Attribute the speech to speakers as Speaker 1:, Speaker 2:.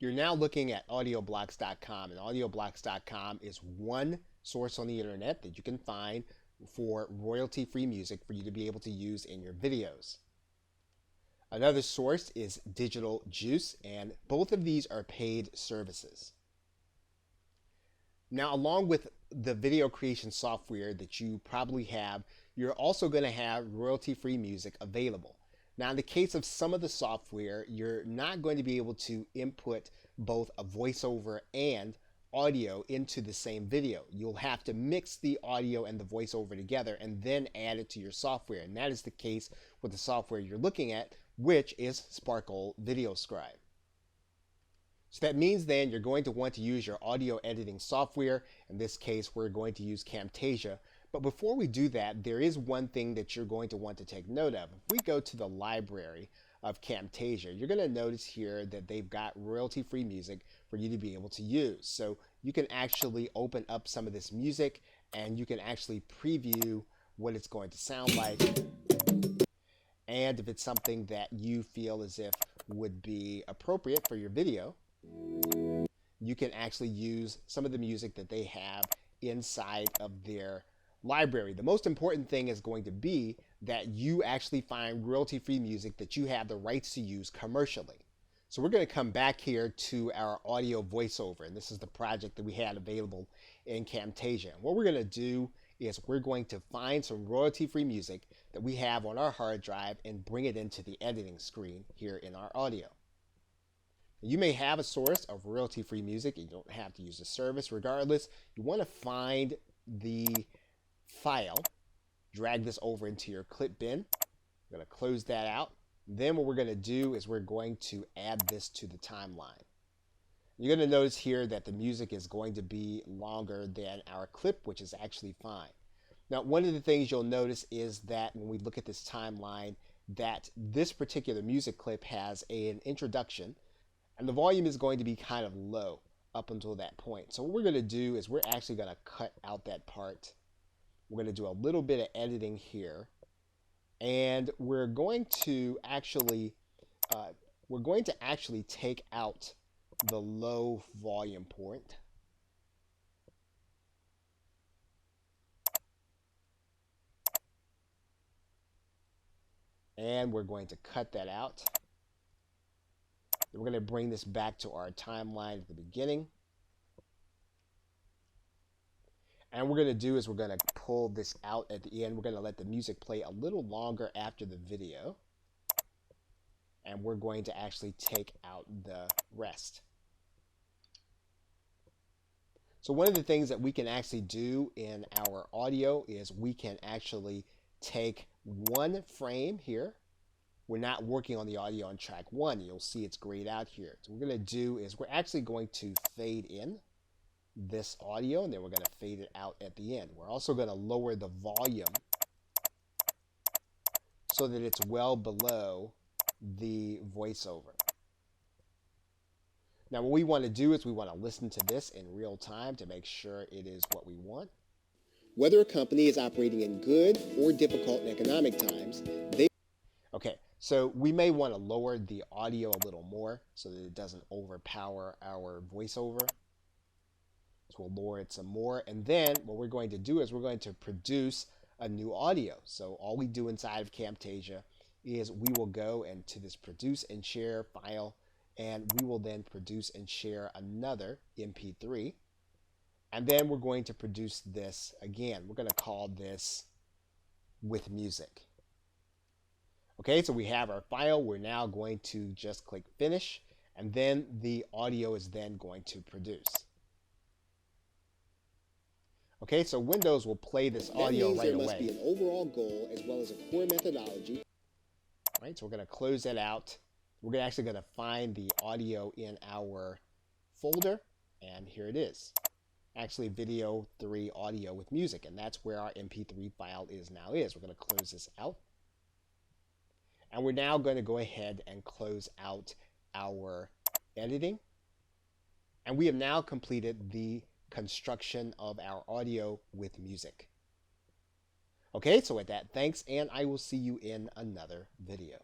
Speaker 1: You're now looking at audioblocks.com, and audioblocks.com is one source on the internet that you can find for royalty-free music for you to be able to use in your videos. Another source is Digital Juice, and both of these are paid services. Now, along with the video creation software that you probably have, you're also going to have royalty-free music available. Now, in the case of some of the software, you're not going to be able to input both a voiceover and audio into the same video. You'll have to mix the audio and the voiceover together and then add it to your software. And that is the case with the software you're looking at, which is Sparkle Video Scribe. So that means then you're going to want to use your audio editing software. In this case, we're going to use Camtasia. But before we do that, there is one thing that you're going to want to take note of. If we go to the library of Camtasia, you're going to notice here that they've got royalty-free music for you to be able to use. So you can actually open up some of this music and you can actually preview what it's going to sound like. And if it's something that you feel as if would be appropriate for your video, you can actually use some of the music that they have inside of their library. The most important thing is going to be that you actually find royalty-free music that you have the rights to use commercially. So we're going to come back here to our audio voiceover, and this is the project that we had available in Camtasia. And what we're going to do is we're going to find some royalty-free music that we have on our hard drive and bring it into the editing screen here in our audio. You may have a source of royalty-free music. You don't have to use the service. Regardless, you want to find the file, drag this over into your clip bin. I'm going to close that out. Then what we're going to do is we're going to add this to the timeline. You're going to notice here that the music is going to be longer than our clip, which is actually fine. Now, one of the things you'll notice is that when we look at this timeline, that this particular music clip has an introduction, and the volume is going to be kind of low up until that point. So what we're going to do is we're actually going to cut out that part. We're going to do a little bit of editing here, and we're going to actually take out the low volume point. And we're going to cut that out. We're going to bring this back to our timeline at the beginning. And what we're going to do is we're going to pull this out at the end. We're going to let the music play a little longer after the video. And we're going to actually take out the rest. So one of the things that we can actually do in our audio is we can actually take one frame here. We're not working on the audio on track 1. You'll see it's grayed out here. So what we're going to do is we're actually going to fade in this audio, and then we're going to fade it out at the end. We're also going to lower the volume so that it's well below the voiceover. Now what we want to do is we want to listen to this in real time to make sure it is what we want. Whether a company is operating in good or difficult economic times, Okay, so we may want to lower the audio a little more so that it doesn't overpower our voiceover. So we'll lower it some more, and then what we're going to do is we're going to produce a new audio. So all we do inside of Camtasia is we will go into this produce and share file, and we will then produce and share another MP3. And then we're going to produce this again. We're going to call this with music. Okay, so we have our file. We're now going to just click finish, and then the audio is then going to produce. Okay, so Windows will play this audio right away. There must be an overall goal as well as a core methodology. All right, so we're going to close that out. We're actually going to find the audio in our folder, and here it is. Actually, video 3 audio with music, and that's where our MP3 file now is. We're going to close this out. And we're now going to go ahead and close out our editing. And we have now completed the construction of our audio with music. Okay, so with that, thanks, and I will see you in another video.